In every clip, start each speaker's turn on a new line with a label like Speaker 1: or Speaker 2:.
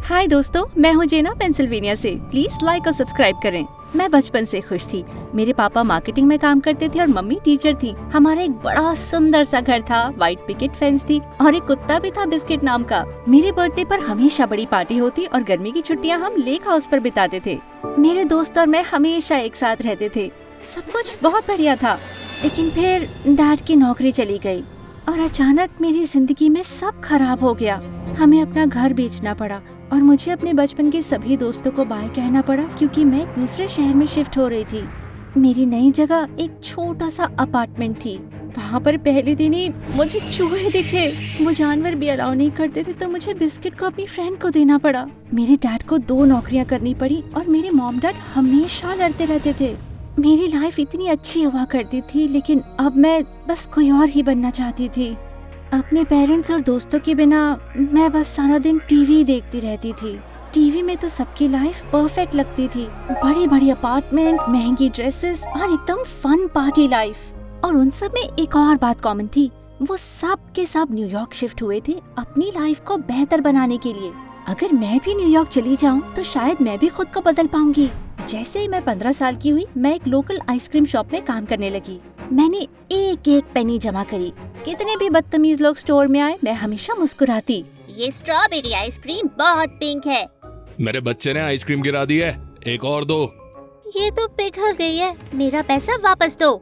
Speaker 1: हाय दोस्तों, मैं हूँ जेना पेंसिल्वेनिया से। प्लीज लाइक और सब्सक्राइब करें। मैं बचपन से खुश थी। मेरे पापा मार्केटिंग में काम करते थे और मम्मी टीचर थी। हमारा एक बड़ा सुंदर सा घर था, व्हाइट पिकेट फेंस थी और एक कुत्ता भी था बिस्किट नाम का। मेरे बर्थडे पर हमेशा बड़ी पार्टी होती और गर्मी की छुट्टियाँ हम लेक हाउस पर बिताते थे। मेरे दोस्त और मैं हमेशा एक साथ रहते थे। सब कुछ बहुत बढ़िया था, लेकिन फिर डैड की नौकरी चली गई और अचानक मेरी जिंदगी में सब खराब हो गया। हमें अपना घर बेचना पड़ा और मुझे अपने बचपन के सभी दोस्तों को बाय कहना पड़ा क्योंकि मैं दूसरे शहर में शिफ्ट हो रही थी। मेरी नई जगह एक छोटा सा अपार्टमेंट थी। वहाँ पर पहले दिन ही मुझे चूहे दिखे। वो जानवर भी अलाउ नहीं करते थे, तो मुझे बिस्किट को अपनी फ्रेंड को देना पड़ा। मेरे डैड को 2 नौकरियाँ करनी पड़ी और मेरे मॉम डैड हमेशा लड़ते रहते थे। मेरी लाइफ इतनी अच्छी हुआ करती थी, लेकिन अब मैं बस कोई और ही बनना चाहती थी। अपने पेरेंट्स और दोस्तों के बिना मैं बस सारा दिन टीवी देखती रहती थी। टीवी में तो सबकी लाइफ परफेक्ट लगती थी, बड़ी बड़ी अपार्टमेंट, महंगी ड्रेसेस और एकदम फन पार्टी लाइफ। और उन सब में एक और बात कॉमन थी, वो सब के सब न्यूयॉर्क शिफ्ट हुए थे अपनी लाइफ को बेहतर बनाने के लिए। अगर मैं भी न्यूयॉर्क चली जाऊँ तो शायद मैं भी खुद को बदल पाऊंगी। जैसे ही मैं 15 साल की हुई, मैं एक लोकल आइसक्रीम शॉप में काम करने लगी। मैंने एक एक पेनी जमा करी। कितने भी बदतमीज लोग स्टोर में आए, मैं हमेशा मुस्कुराती।
Speaker 2: ये स्ट्रॉबेरी आइसक्रीम बहुत पिंक है।
Speaker 3: मेरे बच्चे ने आइसक्रीम गिरा दी है, एक और दो।
Speaker 2: ये तो पिघल गई है, मेरा पैसा वापस दो।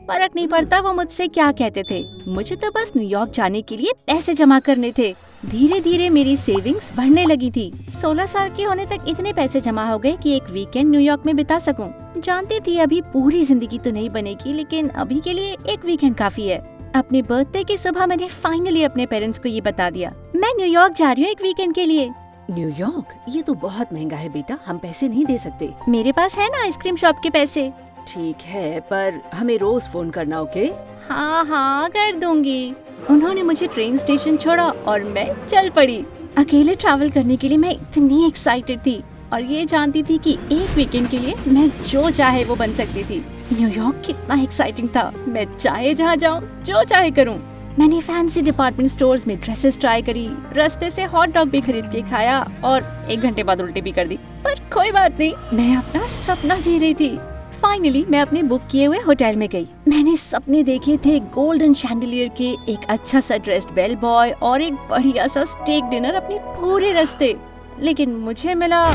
Speaker 1: फर्क नहीं पड़ता वो मुझसे क्या कहते थे, मुझे तो बस न्यूयॉर्क जाने के लिए पैसे जमा करने थे। धीरे धीरे मेरी सेविंग्स बढ़ने लगी थी। 16 साल के होने तक इतने पैसे जमा हो गए कि एक वीकेंड न्यूयॉर्क में बिता सकूं। जानती थी अभी पूरी जिंदगी तो नहीं बनेगी, लेकिन अभी के लिए एक वीकेंड काफी है। अपने बर्थडे की सुबह मैंने फाइनली अपने पेरेंट्स को ये बता दिया, मैं न्यूयॉर्क जा रही हूँ एक वीकेंड के लिए।
Speaker 4: न्यूयॉर्क? ये तो बहुत महंगा है बेटा, हम पैसे नहीं दे सकते।
Speaker 1: मेरे पास है ना आइसक्रीम शॉप के पैसे।
Speaker 4: ठीक है, पर हमें रोज फोन करना, ओके?
Speaker 1: हाँ कर दूंगी। उन्होंने मुझे ट्रेन स्टेशन छोड़ा और मैं चल पड़ी। अकेले ट्रैवल करने के लिए मैं इतनी एक्साइटेड थी और ये जानती थी कि एक वीकेंड के लिए मैं जो चाहे वो बन सकती थी। न्यूयॉर्क कितना एक्साइटिंग था, मैं चाहे जहाँ जाऊँ, जो चाहे करूँ। मैंने फैंसी डिपार्टमेंट स्टोर्स में ड्रेसेस ट्राई करी, रास्ते से हॉट डॉग भी खरीद के खाया और 1 घंटे बाद उल्टी भी कर दी। पर कोई बात नहीं, मैं अपना सपना जी रही थी। फाइनली मैं अपने बुक किए हुए होटल में गई। मैंने सपने देखे थे गोल्डन शैंडलियर के, एक अच्छा सा ड्रेस्ड बेल बॉय और एक बढ़िया सा स्टेक डिनर अपने पूरे रास्ते। लेकिन मुझे मिला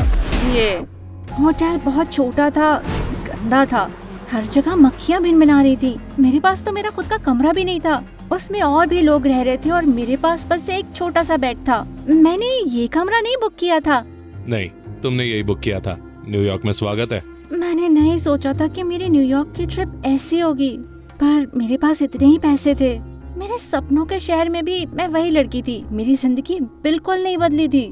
Speaker 1: ये होटल बहुत छोटा था, गंदा था, हर जगह मक्खियाँ भिनभिना रही थी। मेरे पास तो मेरा खुद का कमरा भी नहीं था, उसमें और भी लोग रह रहे थे और मेरे पास बस एक छोटा सा बेड था। मैंने ये कमरा नहीं बुक किया था।
Speaker 3: नहीं, तुमने यही बुक किया था। न्यूयॉर्क में स्वागत है।
Speaker 1: मैंने नहीं सोचा था कि मेरी न्यूयॉर्क की ट्रिप ऐसी होगी, पर मेरे पास इतने ही पैसे थे। मेरे सपनों के शहर में भी मैं वही लड़की थी, मेरी जिंदगी बिल्कुल नहीं बदली थी।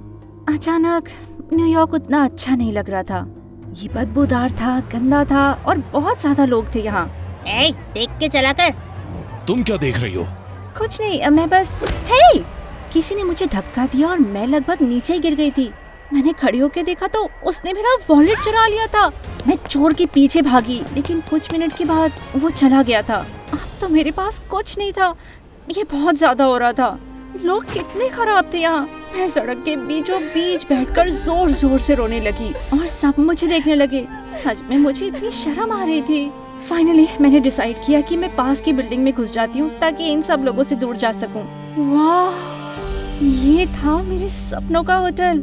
Speaker 1: अचानक न्यूयॉर्क उतना अच्छा नहीं लग रहा था। ये बदबूदार था, गंदा था और बहुत ज्यादा लोग थे यहाँ।
Speaker 2: ए, देख के चला कर।
Speaker 3: तुम क्या देख रही हो?
Speaker 1: कुछ नहीं, मैं बस। हे! किसी ने मुझे धक्का दिया और मैं लगभग नीचे गिर गई थी। मैंने खड़ी होकर देखा तो उसने मेरा वॉलेट चुरा लिया था। मैं चोर के पीछे भागी, लेकिन कुछ मिनट के बाद वो चला गया था। अब तो मेरे पास कुछ नहीं था। ये बहुत ज्यादा हो रहा था। लोग कितने खराब थे यहाँ। मैं सड़क के बीचों बीच बैठकर जोर जोर से रोने लगी और सब मुझे देखने लगे। सच में मुझे इतनी शर्म आ रही थी। फाइनली मैंने डिसाइड किया कि मैं पास की बिल्डिंग में घुस जाती हूँ ताकि इन सब लोगों से दूर जा सकूं। वाह, ये था मेरे सपनों का होटल।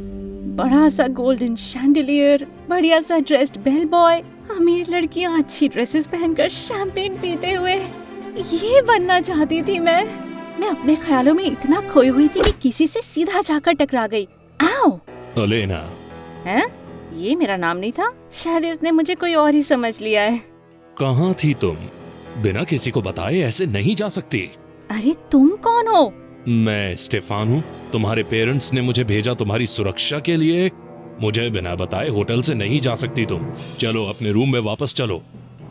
Speaker 1: बड़ा सा गोल्डन शैंडलियर, बढ़िया सा ड्रेस्ड बेल बॉय, अमीर लड़कियां अच्छी ड्रेसेस पहनकर शैंपेन पीते हुए। ये बनना चाहती थी मैं अपने ख्यालों में इतना खोई हुई थी कि किसी से सीधा जाकर टकरा गई। आओ!
Speaker 3: ओलेना।
Speaker 1: हैं? ये मेरा नाम नहीं था। शायद इसने मुझे कोई और ही समझ लिया है।
Speaker 3: कहाँ थी तुम? बिना किसी को बताए ऐसे नहीं जा सकती।
Speaker 1: अरे तुम कौन हो?
Speaker 3: मैं स्टेफान हूँ। तुम्हारे पेरेंट्स ने मुझे भेजा तुम्हारी सुरक्षा के लिए। मुझे बिना बताए होटल से नहीं जा सकती तुम। चलो अपने रूम में वापस चलो।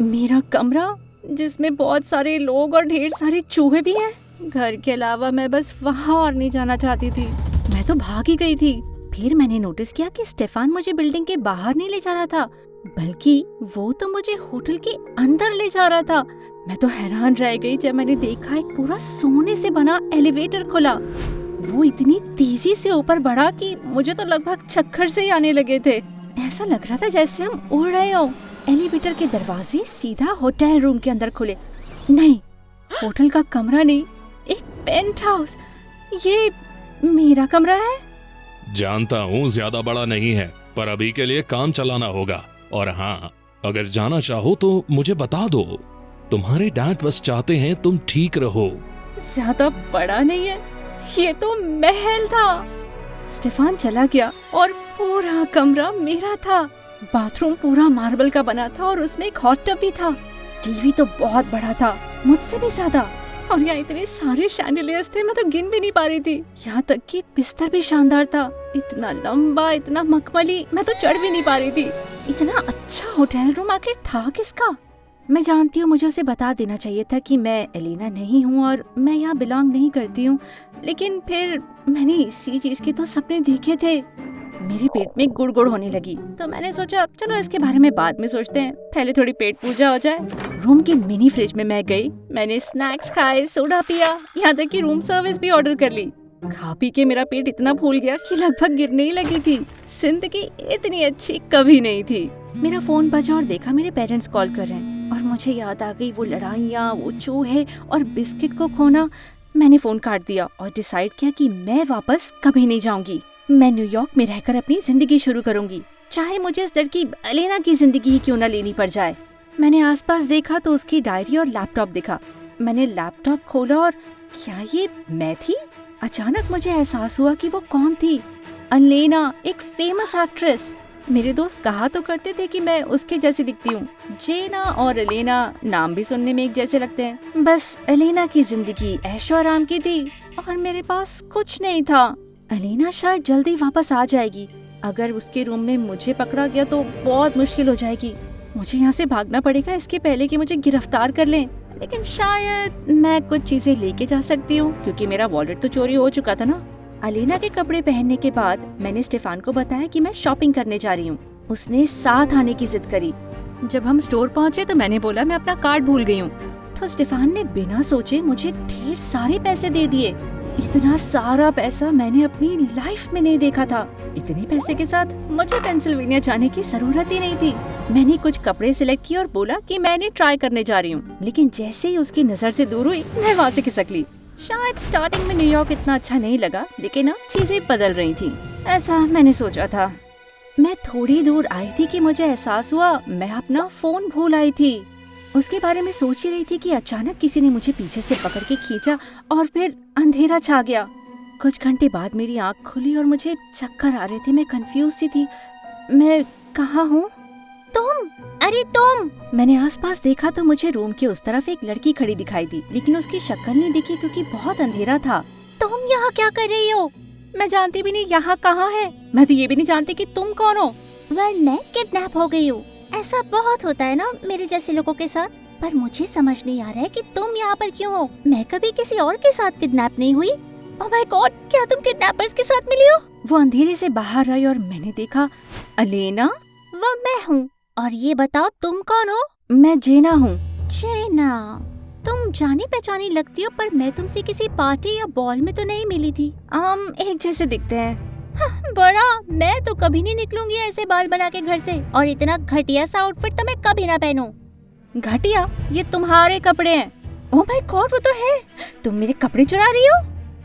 Speaker 1: मेरा कमरा जिसमें बहुत सारे लोग और ढेर सारे चूहे भी हैं। घर के अलावा मैं बस वहाँ और नहीं जाना चाहती थी। मैं तो भाग ही गई थी। फिर मैंने नोटिस किया कि स्टेफान मुझे बिल्डिंग के बाहर नहीं ले जा रहा था, बल्कि वो तो मुझे होटल के अंदर ले जा रहा था। मैं तो हैरान रह गई जब मैंने देखा एक पूरा सोने से बना एलिवेटर खुला। वो इतनी तेजी से ऊपर बढ़ा कि मुझे तो लगभग चक्कर से ही आने लगे थे। ऐसा लग रहा था जैसे हम उड़ रहे हो। एलिवेटर के दरवाजे सीधा होटल रूम के अंदर खुले। नहीं, होटल का कमरा नहीं, एक पेंट हाउस। ये मेरा कमरा है।
Speaker 3: जानता हूँ ज्यादा बड़ा नहीं है, पर अभी के लिए काम चलाना होगा। और हाँ, अगर जाना चाहो तो मुझे बता दो। तुम्हारे डैड बस चाहते हैं तुम ठीक रहो।
Speaker 1: ज्यादा बड़ा नहीं है, ये तो महल था। स्टेफान चला गया और पूरा कमरा मेरा था। बाथरूम पूरा मार्बल का बना था और उसमें एक हॉट टब भी था। टीवी तो बहुत बड़ा था, मुझसे भी ज्यादा। और यहाँ इतने सारे शैंडिलियर्स थे, मैं तो गिन भी नहीं पा रही थी। यहाँ तक कि बिस्तर भी शानदार था, इतना लंबा, इतना मखमली, मैं तो चढ़ भी नहीं पा रही थी। इतना अच्छा होटल रूम आखिर था किसका? मैं जानती हूँ मुझे उसे बता देना चाहिए था कि मैं एलिना नहीं हूँ और मैं यहाँ बिलोंग नहीं करती हूँ, लेकिन फिर मैंने इसी चीज के तो सपने देखे थे। मेरे पेट में गुड़गुड़ होने लगी, तो मैंने सोचा चलो इसके बारे में बाद में सोचते हैं, पहले थोड़ी पेट पूजा हो जाए। रूम की मिनी फ्रिज में मैं गई, मैंने स्नैक्स खाए, सोडा पिया, यहाँ तक कि रूम सर्विस भी ऑर्डर कर ली। खा पी के मेरा पेट इतना फूल गया कि लगभग गिरने ही लगी थी। जिंदगी इतनी अच्छी कभी नहीं थी। मेरा फोन बजा और देखा मेरे पेरेंट्स कॉल कर रहे हैं और मुझे याद आ गई वो लड़ाइयाँ, वो चूहे और बिस्किट को खोना। मैंने फोन काट दिया और डिसाइड किया कि मैं वापस कभी नहीं जाऊंगी। मैं न्यूयॉर्क में रहकर अपनी जिंदगी शुरू करूंगी, चाहे मुझे इस लड़की एलेना की जिंदगी ही क्यों न लेनी पड़ जाए। मैंने आसपास देखा तो उसकी डायरी और लैपटॉप दिखा। मैंने लैपटॉप खोला और क्या ये मैं थी? अचानक मुझे एहसास हुआ कि वो कौन थी। एलेना, एक फेमस एक्ट्रेस। मेरे दोस्त कहा तो करते थे कि मैं उसके जैसी दिखती हूँ। जेना और एलेना नाम भी सुनने में एक जैसे लगते हैं। बस एलेना की जिंदगी ऐशो आराम की थी और मेरे पास कुछ नहीं था। एलेना शायद जल्दी वापस आ जाएगी। अगर उसके रूम में मुझे पकड़ा गया तो बहुत मुश्किल हो जाएगी। मुझे यहाँ से भागना पड़ेगा इसके पहले कि मुझे गिरफ्तार कर लें। लेकिन शायद मैं कुछ चीजें लेके जा सकती हूँ क्योंकि मेरा वॉलेट तो चोरी हो चुका था ना। एलेना के कपड़े पहनने के बाद मैंने स्टेफान को बताया कि मैं शॉपिंग करने जा रही हूँ। उसने साथ आने की जिद करी। जब हम स्टोर पहुँचे तो मैंने बोला मैं अपना कार्ड भूल गई हूँ, तो स्टेफान ने बिना सोचे मुझे ढेर सारे पैसे दे दिए। इतना सारा पैसा मैंने अपनी लाइफ में नहीं देखा था। इतने पैसे के साथ मुझे पेंसिल्वेनिया जाने की जरूरत ही नहीं थी। मैंने कुछ कपड़े सिलेक्ट किए और बोला कि मैंने ट्राई करने जा रही हूँ, लेकिन जैसे ही उसकी नजर से दूर हुई मैं वहाँ से खिसक ली। शायद स्टार्टिंग में न्यूयॉर्क इतना अच्छा नहीं लगा, लेकिन अब चीजें बदल रही थी, ऐसा मैंने सोचा था। मैं थोड़ी दूर आई थी कि मुझे एहसास हुआ मैं अपना फोन भूल आई थी। उसके बारे में सोच ही रही थी कि अचानक किसी ने मुझे पीछे से पकड़ के खींचा और फिर अंधेरा छा गया। कुछ घंटे बाद मेरी आंख खुली और मुझे चक्कर आ रहे थे। मैं कंफ्यूज सी थी। मैं कहाँ हूँ?
Speaker 2: तुम? अरे तुम!
Speaker 1: मैंने आसपास देखा तो मुझे रूम के उस तरफ एक लड़की खड़ी दिखाई दी, लेकिन उसकी शक्ल नहीं दिखी क्योंकि बहुत अंधेरा था।
Speaker 2: तुम यहाँ क्या कर रही हो?
Speaker 1: मैं जानती भी नहीं यहाँ कहाँ है। मैं तो ये भी नहीं जानती कि तुम कौन हो।
Speaker 2: मैं किडनैप हो गई हूँ। ऐसा बहुत होता है ना मेरे जैसे लोगों के साथ, पर मुझे समझ नहीं आ रहा है कि तुम यहाँ पर क्यों हो। मैं कभी किसी और के साथ किडनैप नहीं हुई। ओह माय गॉड, क्या तुम किडनैपर्स के साथ मिली हो?
Speaker 1: वो अंधेरे से बाहर आई और मैंने देखा एलेना।
Speaker 2: वो मैं हूँ। और ये बताओ तुम कौन हो?
Speaker 1: मैं जेना हूँ।
Speaker 2: जेना, तुम जानी पहचानी लगती हो, पर मैं तुमसे किसी पार्टी या बॉल में तो नहीं मिली थी।
Speaker 1: एक जैसे दिखते हैं।
Speaker 2: बड़ा, मैं तो कभी नहीं निकलूंगी ऐसे बाल बना के घर से, और इतना घटिया सा आउटफिट तो मैं कभी ना पहनूं।
Speaker 1: घटिया? ये तुम्हारे कपड़े हैं। ओह माय गॉड, वो तो है। तुम मेरे कपड़े चुरा रही हो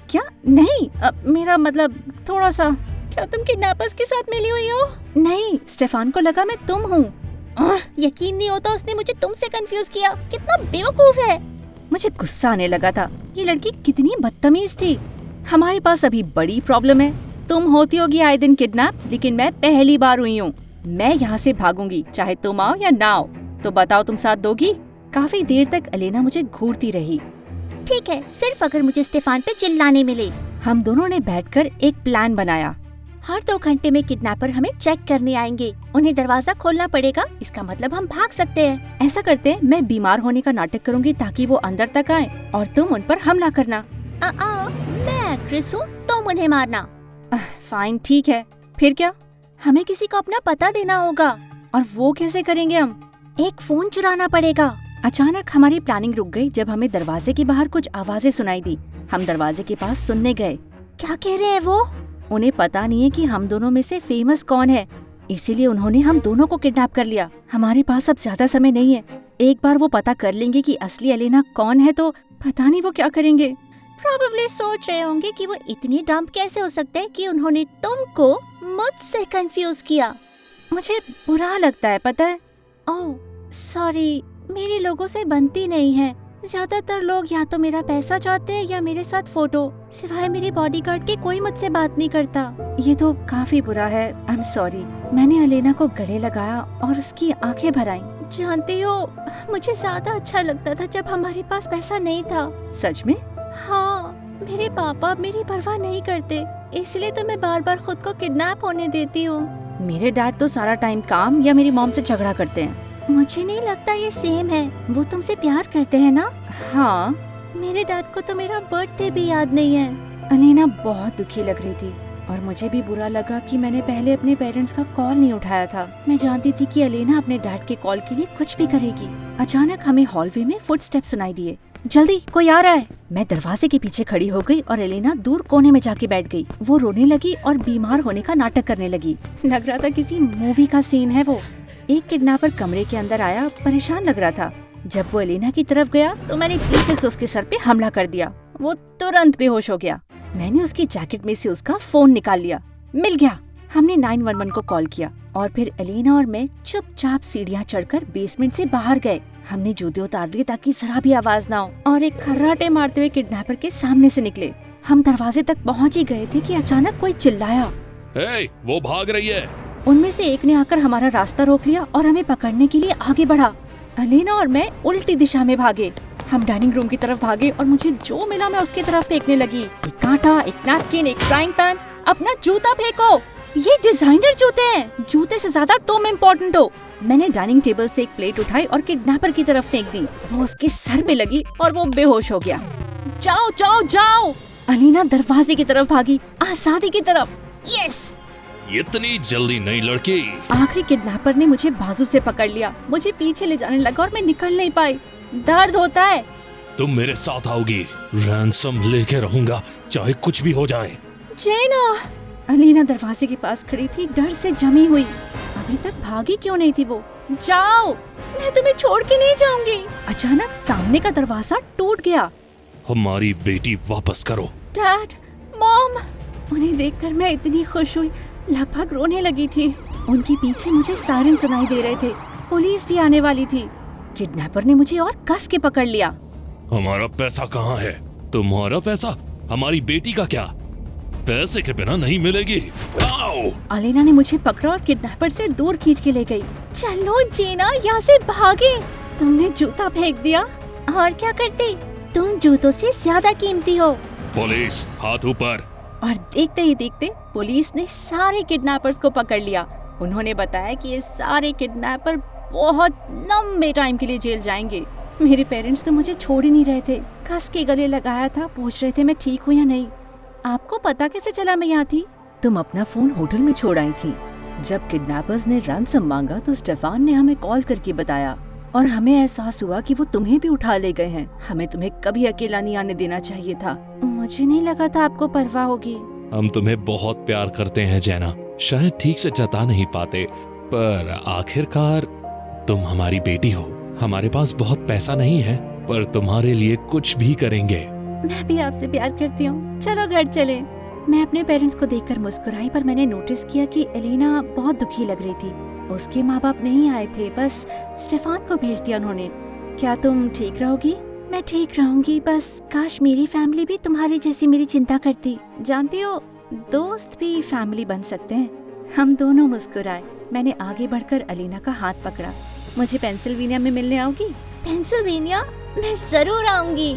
Speaker 1: क्या? नहीं, मेरा मतलब थोड़ा सा।
Speaker 2: क्या तुम किडनैपर्स के साथ मिली हुई हो?
Speaker 1: नहीं, स्टेफान को लगा मैं तुम हूँ।
Speaker 2: यकीन नहीं होता, उसने मुझे तुमसे कंफ्यूज किया। कितना बेवकूफ है।
Speaker 1: मुझे गुस्सा आने लगा था। ये लड़की कितनी बदतमीज थी। हमारे पास अभी बड़ी प्रॉब्लम है। तुम होती होगी आए दिन किडनैप, लेकिन मैं पहली बार हुई हूँ। मैं यहाँ से भागूंगी, चाहे तुम आओ या ना आओ। तो बताओ, तुम साथ दोगी? काफी देर तक एलेना मुझे घूरती रही।
Speaker 2: ठीक है, सिर्फ अगर मुझे स्टेफान पे चिल्लाने मिले।
Speaker 1: हम दोनों ने बैठकर एक प्लान बनाया।
Speaker 2: हर 2 घंटे में किडनैपर हमें चेक करने आएंगे। उन्हें दरवाजा खोलना पड़ेगा, इसका मतलब हम भाग सकते हैं।
Speaker 1: ऐसा करते हैं, मैं बीमार होने का नाटक करूंगी ताकि वो अंदर तक आए और तुम उन पर हमला करना।
Speaker 2: मैं एक्ट्रेस हूँ, तुम उन्हें मारना।
Speaker 1: फाइन, ठीक है। फिर क्या?
Speaker 2: हमें किसी को अपना पता देना होगा।
Speaker 1: और वो कैसे करेंगे हम?
Speaker 2: एक फोन चुराना पड़ेगा।
Speaker 1: अचानक हमारी प्लानिंग रुक गई जब हमें दरवाजे के बाहर कुछ आवाजें सुनाई दी। हम दरवाजे के पास सुनने गए।
Speaker 2: क्या कह रहे हैं वो?
Speaker 1: उन्हें पता नहीं है कि हम दोनों में से फेमस कौन है, इसीलिए उन्होंने हम दोनों को किडनैप कर लिया। हमारे पास अब ज्यादा समय नहीं है। एक बार वो पता कर लेंगे कि असली एलेना कौन है तो पता नहीं वो क्या करेंगे।
Speaker 2: प्रोबेबली सोच रहे होंगे कि वो इतनी डम्प कैसे हो सकते हैं कि उन्होंने तुमको मुझसे कंफ्यूज किया।
Speaker 1: मुझे बुरा लगता है, पता है।
Speaker 2: ओह सॉरी, मेरी लोगों से बनती नहीं है। ज्यादातर लोग या तो मेरा पैसा चाहते हैं या मेरे साथ फोटो। सिवाय मेरे बॉडीगार्ड के कोई मुझसे बात नहीं करता।
Speaker 1: ये तो काफी बुरा है। I am sorry. मैंने एलेना को गले लगाया और उसकी आंखें भर आईं।
Speaker 2: जानती हो, मुझे ज्यादा अच्छा लगता था जब हमारे पास पैसा नहीं था।
Speaker 1: सच में?
Speaker 2: हाँ, मेरे पापा मेरी परवाह नहीं करते, इसलिए तो मैं बार बार खुद को किडनैप होने देती हूँ।
Speaker 1: मेरे डैड तो सारा टाइम काम या मेरी मॉम से झगड़ा करते हैं।
Speaker 2: मुझे नहीं लगता ये सेम है। वो तुमसे प्यार करते हैं ना?
Speaker 1: हाँ।
Speaker 2: मेरे डैड को तो मेरा बर्थडे भी याद नहीं है।
Speaker 1: एलेना बहुत दुखी लग रही थी और मुझे भी बुरा लगा कि मैंने पहले अपने पेरेंट्स का कॉल नहीं उठाया था। मैं जानती थी कि एलेना अपने डैड के कॉल के लिए कुछ भी करेगी। अचानक हमें हॉलवे में फुटस्टेप सुनाई दिए। जल्दी, कोई आ रहा है। मैं दरवाजे के पीछे खड़ी हो गई और एलेना दूर कोने में जाके बैठ गई। वो रोने लगी और बीमार होने का नाटक करने लगी। लग रहा था किसी मूवी का सीन है वो। एक किडनैपर कमरे के अंदर आया, परेशान लग रहा था। जब वो एलेना की तरफ गया तो मैंने पीछे से उसके सर पे हमला कर दिया। वो तुरंत बेहोश हो गया। मैंने उसकी जैकेट में से उसका फोन निकाल लिया। मिल गया। हमने 911 को कॉल किया और फिर एलेना और मैं चुपचाप सीढ़ियाँ चढ़कर बेसमेंट से बाहर गए। हमने जूते उतार लिए ताकि जरा भी आवाज ना हो और एक खर्राटे मारते हुए किडनैपर के सामने से निकले। हम दरवाजे तक पहुँच ही गए थे कि अचानक कोई चिल्लाया,
Speaker 3: हे, वो भाग रही है।
Speaker 1: उनमें से एक ने आकर हमारा रास्ता रोक लिया और हमें पकड़ने के लिए आगे बढ़ा। एलेना और मैं उल्टी दिशा में भागे। हम डाइनिंग रूम की तरफ भागे और मुझे जो मिला मैं उसकी तरफ फेंकने लगी। एक कांटा, एक नैपकिन, एक फ्राइंग पैन। अपना जूता फेंको, ये डिजाइनर जूते हैं। जूते से ज्यादा तुम इम्पोर्टेंट हो। मैंने डाइनिंग टेबल से एक प्लेट उठाई और किडनैपर की तरफ फेंक दी। वो उसके सर पे लगी और वो बेहोश हो गया। जाओ जाओ जाओ। एलेना दरवाजे की तरफ भागी, आजादी की तरफ।
Speaker 2: यस!
Speaker 3: इतनी जल्दी नहीं लड़की।
Speaker 1: आखिरी किडनैपर ने मुझे बाजू से पकड़ लिया। मुझे पीछे ले जाने लगा और मैं निकल नहीं पाई। दर्द होता है।
Speaker 3: तुम मेरे साथ आओगी। रैंसम लेके रहूंगा, चाहे कुछ भी हो जाए।
Speaker 1: जेना। एलेना दरवाजे के पास खड़ी थी, डर से जमी हुई। अभी तक भागी क्यों नहीं थी वो? जाओ, मैं तुम्हें छोड़ के नहीं जाऊंगी। अचानक सामने का दरवाजा टूट गया।
Speaker 3: हमारी बेटी वापस करो।
Speaker 1: Dad, mom. उन्हें देखकर मैं इतनी खुश हुई, लगभग रोने लगी थी। उनके पीछे मुझे सायरन सुनाई दे रहे थे। पुलिस भी आने वाली थी। किडनैपर ने मुझे और कस के पकड़ लिया।
Speaker 3: हमारा पैसा कहाँ है? तुम्हारा पैसा? हमारी बेटी का क्या? पैसे के बिना नहीं मिलेगी। आओ!
Speaker 1: एलेना ने मुझे पकड़ा और किडनैपर से दूर खींच के ले गई।
Speaker 2: चलो जेना, यहाँ से भागे।
Speaker 1: तुमने जूता फेंक दिया।
Speaker 2: और क्या करती? तुम जूतों से ज्यादा कीमती हो।
Speaker 3: पुलिस, हाथ ऊपर।
Speaker 1: और देखते ही देखते पुलिस ने सारे किडनैपर्स को पकड़ लिया। उन्होंने बताया कि ये सारे किडनैपर बहुत लंबे टाइम के लिए जेल जाएंगे। मेरे पेरेंट्स तो मुझे छोड़ ही नहीं रहे थे। कस के गले लगाया था, पूछ रहे थे मैं ठीक हूँ या नहीं। आपको पता कैसे चला मैं यहाँ थी? तुम अपना फोन होटल में छोड़ आई थी। जब किडनैपर्स ने रैंसम मांगा तो स्टेफान ने हमें कॉल करके बताया और हमें एहसास हुआ कि वो तुम्हें भी उठा ले गए हैं। हमें तुम्हें कभी अकेला नहीं आने देना चाहिए था।
Speaker 2: मुझे नहीं लगा था आपको परवाह होगी।
Speaker 3: हम तुम्हें बहुत प्यार करते हैं जेना। शायद ठीक से जता नहीं पाते, पर आखिरकार तुम हमारी बेटी हो। हमारे पास बहुत पैसा नहीं है, पर तुम्हारे लिए कुछ भी करेंगे।
Speaker 1: मैं भी आपसे प्यार करती हूँ। चलो घर चले। मैं अपने पेरेंट्स को देखकर मुस्कुराई, पर मैंने नोटिस किया कि एलेना बहुत दुखी लग रही थी। उसके माँ बाप नहीं आए थे, बस स्टेफान को भेज दिया उन्होंने। क्या तुम ठीक रहोगी?
Speaker 2: मैं ठीक रहूंगी, बस काश मेरी फैमिली भी तुम्हारी जैसी मेरी चिंता करती।
Speaker 1: जानती हो, दोस्त भी फैमिली बन सकते हैं। हम दोनों मुस्कुराए। मैंने आगे बढ़कर एलेना का हाथ पकड़ा। मुझे पेंसिल्वेनिया में मिलने आओगी?
Speaker 2: पेंसिल्वेनिया? मैं जरूर आऊंगी।